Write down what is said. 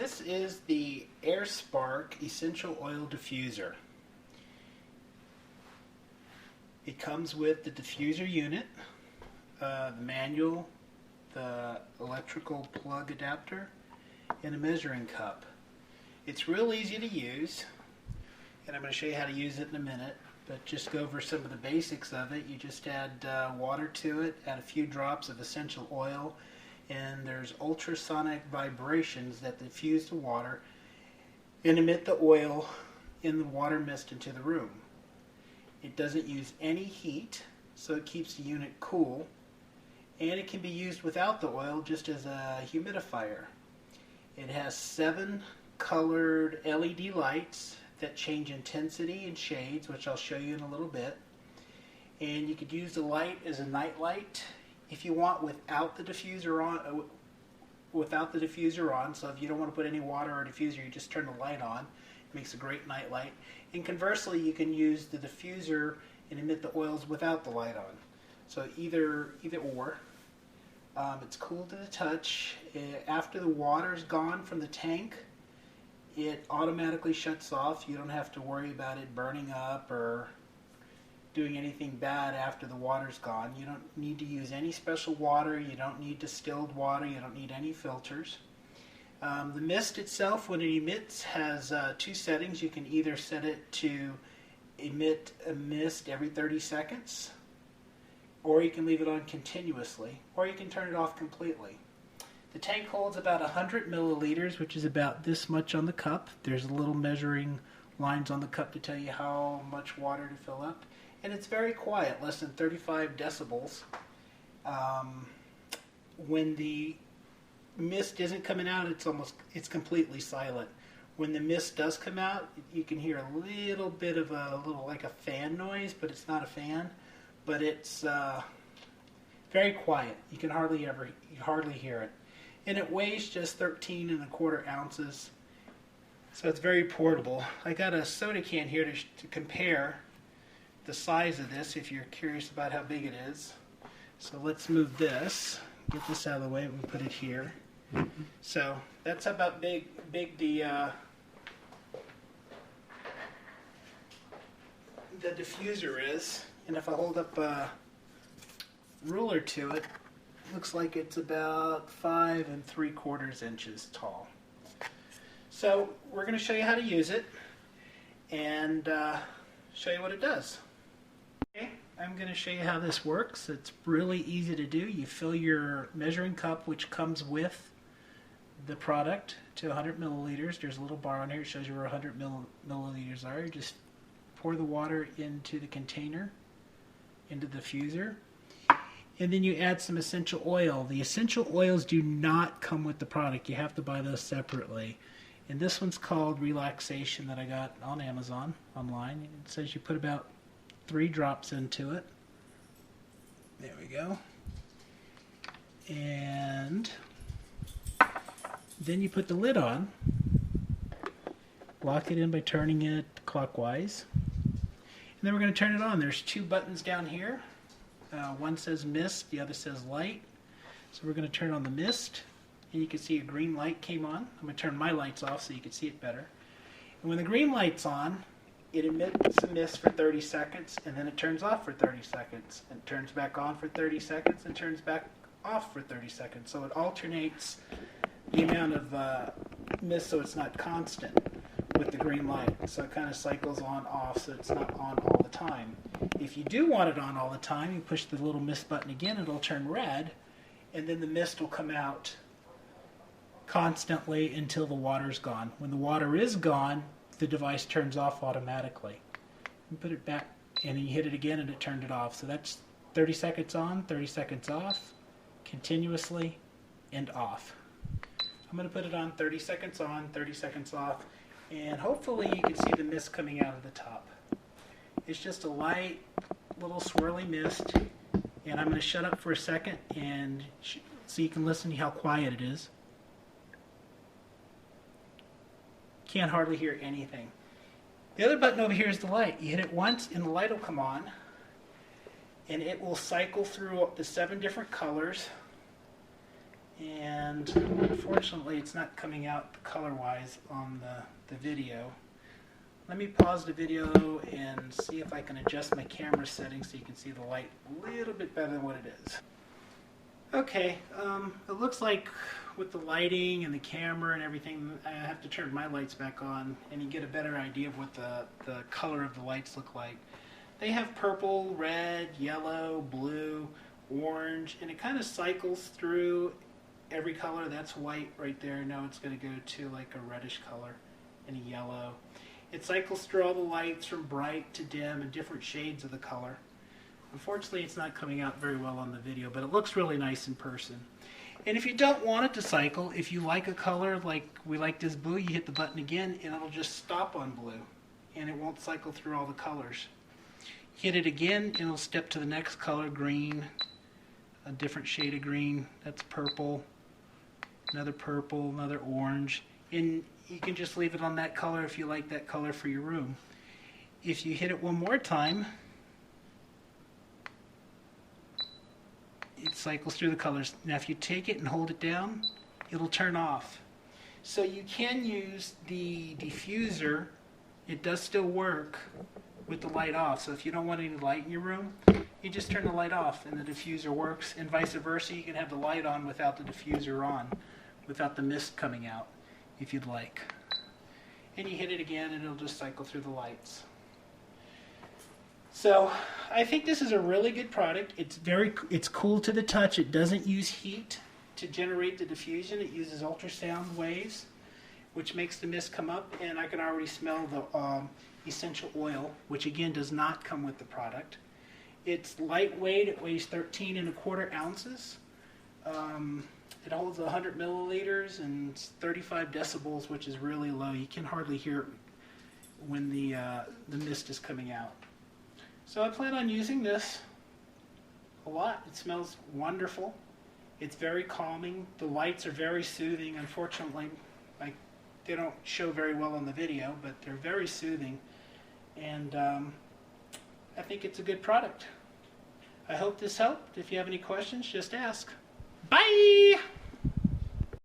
This is the Arespark Essential Oil Diffuser. It comes with the diffuser unit, the manual, the electrical plug adapter, and a measuring cup. It's real easy to use, and I'm going to show you how to use it in a minute, but just go over some of the basics of it. You just add water to it, add a few drops of essential oil, and there's ultrasonic vibrations that diffuse the water and emit the oil in the water mist into the room. It doesn't use any heat, so it keeps the unit cool, and it can be used without the oil just as a humidifier. It has 7 colored LED lights that change intensity and shades, which I'll show you in a little bit. And you could use the light as a night light if you want without the diffuser on. So if you don't want to put any water or diffuser, you just turn the light on. It makes a great night light. And conversely, you can use the diffuser and emit the oils without the light on. So either or. It's cool to the touch. After the water's gone from the tank, it automatically shuts off. You don't have to worry about it burning up or doing anything bad after the water's gone. You don't need to use any special water. You don't need distilled water. You don't need any filters. The mist itself, when it emits, has 2 settings. You can either set it to emit a mist every 30 seconds, or you can leave it on continuously, or you can turn it off completely. The tank holds about 100 milliliters, which is about this much on the cup. There's little measuring lines on the cup to tell you how much water to fill up. And it's very quiet, less than 35 decibels. When the mist isn't coming out, it's completely silent. When the mist does come out, you can hear a little bit of like a fan noise, but it's not a fan. But it's very quiet. You can hardly hear it. And it weighs just 13.25 ounces. So it's very portable. I got a soda can here to compare the size of this if you're curious about how big it is. So let's move this, get this out of the way, and we'll put it here. So that's about big the diffuser is. And if I hold up a ruler to it, looks like it's about 5 3/4 inches tall. So we're going to show you how to use it and show you what it does. Okay, I'm going to show you how this works. It's really easy to do. You fill your measuring cup, which comes with the product, to 100 milliliters. There's a little bar on here that shows you where 100 milliliters are. You just pour the water into the container, into the diffuser, and then you add some essential oil. The essential oils do not come with the product. You have to buy those separately. And this one's called Relaxation that I got on Amazon online. It says you put about 3 drops into it. There we go. And then you put the lid on. Lock it in by turning it clockwise. And then we're going to turn it on. There's 2 buttons down here. One says mist, the other says light. So we're going to turn on the mist, and you can see a green light came on. I'm going to turn my lights off so you can see it better. And when the green light's on, it emits the mist for 30 seconds, and then it turns off for 30 seconds, and turns back on for 30 seconds, and turns back off for 30 seconds. So it alternates the amount of mist so it's not constant with the green light. So it kind of cycles on off so it's not on all the time. If you do want it on all the time, you push the little mist button again, it'll turn red, and then the mist will come out constantly until the water's gone. When the water is gone, the device turns off automatically. You put it back, and then you hit it again, and it turned it off. So that's 30 seconds on, 30 seconds off, continuously, and off. I'm going to put it on 30 seconds on, 30 seconds off, and hopefully you can see the mist coming out of the top. It's just a light, little swirly mist, and I'm going to shut up for a second and so you can listen to how quiet it is. Can't hardly hear anything. The other button over here is the light. You hit it once and the light will come on, and it will cycle through up to 7 different colors, and unfortunately it's not coming out color-wise on the video. Let me pause the video and see if I can adjust my camera settings so you can see the light a little bit better than what it is. Okay, it looks like with the lighting and the camera and everything, I have to turn my lights back on and you get a better idea of what the color of the lights look like. They have purple, red, yellow, blue, orange, and it kind of cycles through every color. That's white right there. Now it's going to go to like a reddish color and a yellow. It cycles through all the lights from bright to dim and different shades of the color. Unfortunately, it's not coming out very well on the video, but it looks really nice in person. And if you don't want it to cycle, if you like a color like we like this blue, you hit the button again and it'll just stop on blue and it won't cycle through all the colors. Hit it again and it'll step to the next color, green, a different shade of green, that's purple, another orange, and you can just leave it on that color if you like that color for your room. If you hit it one more time, it cycles through the colors. Now if you take it and hold it down, it'll turn off. So you can use the diffuser, it does still work with the light off. So if you don't want any light in your room, you just turn the light off and the diffuser works, and vice versa. You can have the light on without the diffuser on, without the mist coming out if you'd like. And you hit it again and it'll just cycle through the lights. So I think this is a really good product. It's cool to the touch. It doesn't use heat to generate the diffusion. It uses ultrasound waves, which makes the mist come up, and I can already smell the essential oil, which again does not come with the product. It's lightweight. It weighs 13 1/4 ounces. It holds 100 milliliters and 35 decibels, which is really low. You can hardly hear it when the mist is coming out. So I plan on using this a lot. It smells wonderful. It's very calming. The lights are very soothing. Unfortunately, they don't show very well on the video, but they're very soothing. And I think it's a good product. I hope this helped. If you have any questions, just ask. Bye!